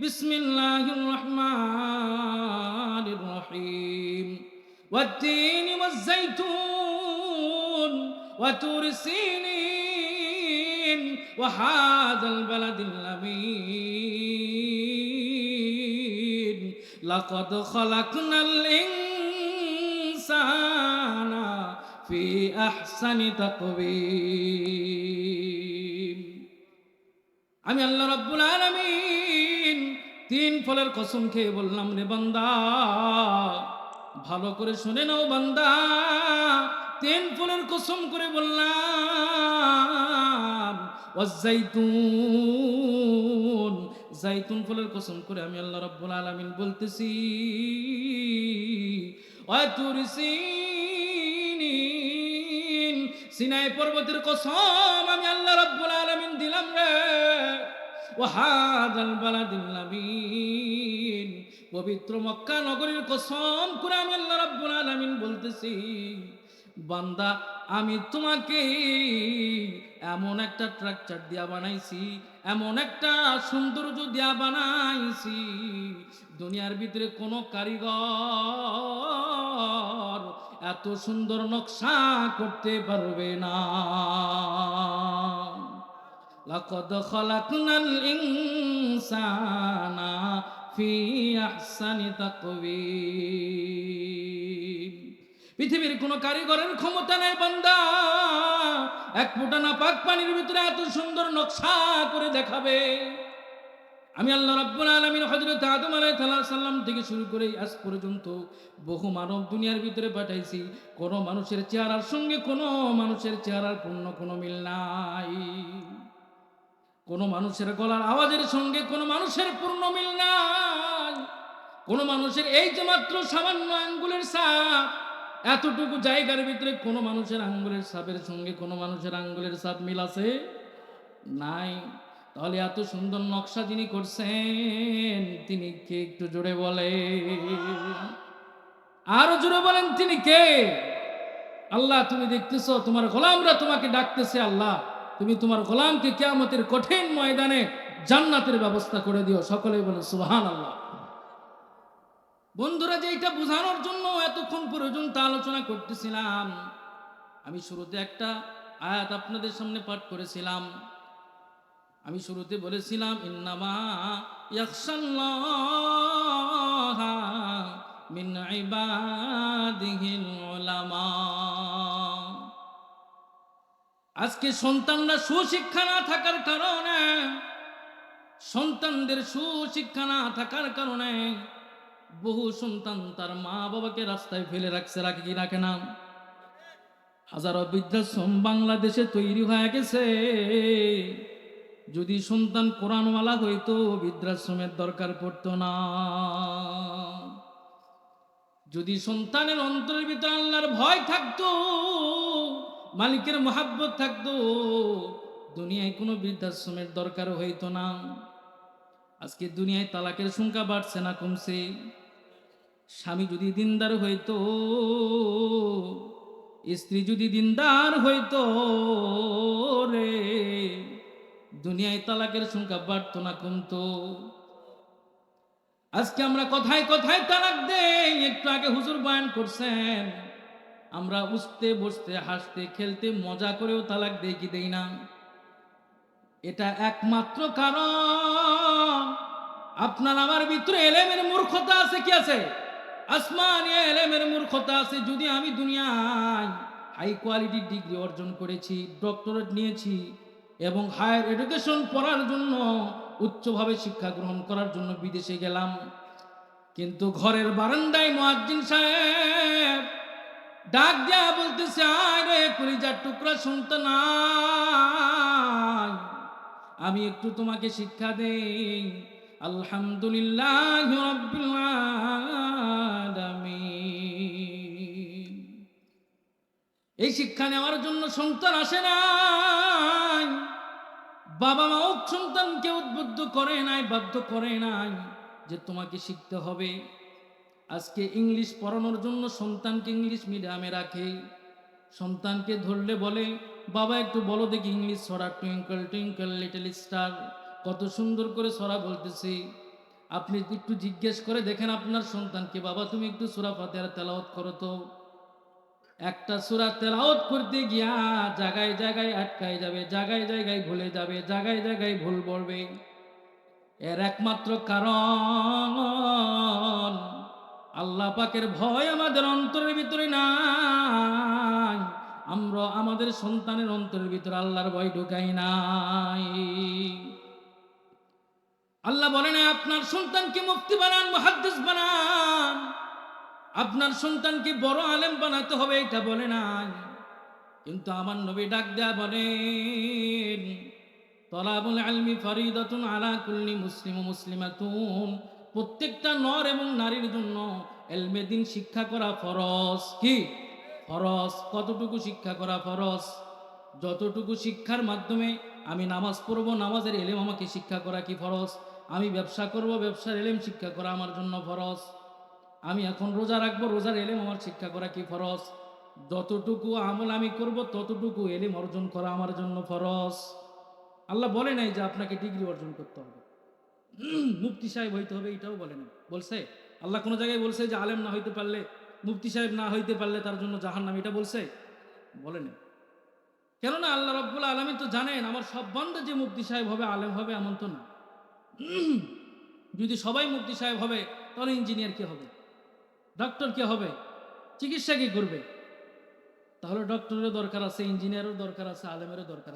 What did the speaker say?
বিসমিল্লাহির রহমানির রহিম ওয়াত-তিনি ওয়াজ-যাইতুন ওয়া তুরি সিনিন ওয়া হাযাল বালাদিল আমিন লাকাদ খালাকনাল ইনসানা ফি আহসানি তাকওয়িম। আমি আল্লাহ রাব্বুল আলামিন তিন ফলের কসম খেয়ে বললাম, রে বান্দা ভালো করে শুনে নাও বান্দা, তিন ফলের কসম করে বললাম। ওয়াজ-যাইতুন, যাইতুন ফলের কসম করে আমি আল্লাহ রাব্বুল আলামিন বলতেছি। ওয়া তুরি সিনিন, সিনাই পর্বতের কসম আমি আল্লাহ রাব্বুল আলামিন দিলাম রে। ওয়া হাযাল বালাদিল আমিন, পবিত্র মক্কা নগরীর কসম করে আমি আল্লাহ রাব্বুল আলামিন বলতেছি, বান্দা আমি তোমাকে এমন একটা স্ট্রাকচার দিয়া বানাইছি, এমন একটা সৌন্দর্য দিয়া বানাইছি, দুনিয়ার ভিতরে কোনো কারিগর এত সুন্দর নকশা করতে পারবে না। লাকাদ খালাকনাল ইনসানা ফি আহসানি তাকওয়িম। পৃথিবীর কোন কারিগরের ক্ষমতা নেই বান্দা এক ফোঁটা নাপাক পানির ভিতরে এত সুন্দর নকশা করে দেখাবে। আমি আল্লাহ রাব্বুল আলামিন হযরত আদম আলাইহিস সালাম থেকে শুরু করে আজ পর্যন্ত বহু মানব দুনিয়ার ভিতরে পাঠাইছি, কোন মানুষের চেহারার সঙ্গে কোন মানুষের চেহারার পূর্ণ কোনো মিল নাই। কোন মানুষের গলার আওয়াজের সঙ্গে কোন মানুষের পূর্ণ মিল নাই। কোন মানুষের এই যে মাত্র সামান্য আঙ্গুলের ছাপ, এতটুকু জায়গার ভিতরে কোন মানুষের আঙ্গুলের ছাপের সঙ্গে কোন মানুষের আঙ্গুলের ছাপ মিল আছে? নাই। তাহলে এত সুন্দর নকশা যিনি করছেন তিনি কে? একটু জোরে বলে, আরো জোরে বলেন তিনি কে? আল্লাহ, তুমি দেখতেছো তোমার গোলামরা তোমাকে ডাকতেছে। আল্লাহ, তুমি তোমার গোলামকে কিয়ামতের কঠিন ময়দানে জান্নাতের ব্যবস্থা করে দিও। সকলেই বলে সুবহানাল্লাহ। বন্ধুরা, যে এটা বোঝানোর জন্য এতক্ষণ পর্যন্ত আলোচনা করতেছিলাম, আমি শুরুতে একটা আয়াত আপনাদের সামনে পাঠ করেছিলাম। আমি শুরুতে বলেছিলাম, ইন্নামা ইয়াখশাল্লাহা মিন ইবাদিহিল উলামা। আজকে সন্তানরা সুশিক্ষা না থাকার কারণে, সন্তানদের সুশিক্ষা না থাকার কারণে বহু সন্তান তার মা বাবাকে রাস্তায় ফেলে রাখছে। রাখে কি রাখে না? হাজারো বৃদ্ধাশ্রম বাংলাদেশে তৈরি হয়ে গেছে। যদি সন্তান কোরআনওয়ালা হইতো বৃদ্ধাশ্রমের দরকার পড়তো না। যদি সন্তানের অন্তরের ভিতরে আল্লাহর ভয় থাকতো, মালিকের মহাব্বত থাকতো, দুনিয়ায় কোনো বৃদ্ধাশ্রমের দরকার হইতো না। আজকে দুনিয়ায় তালাকের সংখ্যা বাড়ছে না কমছে? স্বামী যদি দিনদার হইতো, স্ত্রী যদি দিনদার হইতো রে, দুনিয়ায় তালাকের সংখ্যা বাড়তো না কমতো? আজকে আমরা কথায় কথায় তালাক দেই। একটু আগে হুজুর বয়ান করছেন, আমরা উঠতে বসতে হাসতে খেলতে মজা করেও তালাক দেই কি দেই না? এটা একমাত্র কারণ আপনার আমার ভিতরে এলেমের মূর্খতা আছে। কি আছে? আসমানি এলেমের মূর্খতা আছে। যদি আমি দুনিয়ায় হাই কোয়ালিটির ডিগ্রি অর্জন করেছি, ডক্টরেট নিয়েছি এবং হায়ার এডুকেশন পড়ার জন্য, উচ্চভাবে শিক্ষা গ্রহণ করার জন্য বিদেশে গেলাম, কিন্তু ঘরের বারান্দায় মুয়াজ্জিন সাহেব ডাক দেয়া বলতেছে, আয় রে কলিজার টুকরা সন্তান আয়, আমি একটু তোমাকে শিক্ষা দেই। আলহামদুলিল্লাহ রাব্বিল আলামিন। এই শিক্ষা নেওয়ার জন্য সন্তান আসে নাই, বাবা মাও সন্তানকে উদ্বুদ্ধ করে নাই, বাধ্য করে নাই যে তোমাকে শিখতে হবে। আজকে ইংলিশ পড়ানোর জন্য সন্তানকে ইংলিশ মিডিয়ামে রাখে। সন্তানকে ধরলে বলে, বাবা একটু বলো দেখি ইংলিশ ছড়া, টুইঙ্কল টুইঙ্কল লিটল স্টার, কত সুন্দর করে ছড়া বলতেছে। আপনি একটু জিজ্ঞেস করে দেখেন আপনার সন্তানকে, বাবা তুমি একটু সূরা ফাতিহার তেলাওয়াত করো তো। একটা সূরা তেলাওয়াত করতে গিয়া জায়গায় জায়গায় আটকায় যাবে, জায়গায় জায়গায় ভুলে যাবে, জায়গায় জায়গায় ভুল পড়বে। এর একমাত্র কারণ আল্লাহ পাকের ভয় আমাদের অন্তরের ভিতরে নাই। আমরা আমাদের সন্তানের অন্তরের ভিতরে আল্লাহর ভয় ঢুকাই নাই। আল্লাহ বলেন আপনার সন্তানকে মুফতি বানান, মুহাদ্দিস বানান, আপনার সন্তানকে বড় আলেম বানাতে হবে, এটা বলে নাই। কিন্তু আমার নবী ডাক দেয়া বলেন তলাবুল ইলমি ফরিদাতুন আলা কুল্লি মুসলিম ও মুসলিমাতুন, প্রত্যেকটা নর এবং নারীর জন্য ইলমে দ্বীন শিক্ষা করা ফরজ। কি ফরজ? কতটুকু শিক্ষা করা ফরজ? যতটুকু শিক্ষার মাধ্যমে আমি নামাজ পড়ব, নামাজের ইলম আমাকে শিক্ষা করা কি ফরজ? আমি ব্যবসা করব, ব্যবসার ইলম শিক্ষা করা আমার জন্য ফরজ। আমি এখন রোজা রাখবো, রোজার ইলম আমার শিক্ষা করা কি ফরজ? যতটুকু আমল আমি করব ততটুকু ইলম অর্জন করা আমার জন্য ফরজ। আল্লাহ বলে নাই যে আপনাকে ডিগ্রি অর্জন করতে হবে, মুফতি সাহেব হইতে হবে, এটাও বলে নাই। বলছে আল্লাহ কোনো জায়গায় বলছে যে আলেম না হইতে পারলে, মুফতি সাহেব না হইতে পারলে তার জন্য জাহান্নাম, এটা বলছে? বলে নাই। কেননা আল্লাহ রাব্বুল আলামিন তো জানেন আমার সব বান্দা যে মুফতি সাহেব হবে, আলেম হবে এমন তো না। যদি সবাই মুফতি সাহেব হবে তাহলে ইঞ্জিনিয়ার কে হবে, ডক্টর কে হবে, চিকিৎসা কি করবে? তাহলে ডক্টরেরও দরকার আছে, ইঞ্জিনিয়ারেরও দরকার আছে, আলেমেরও দরকার আছে।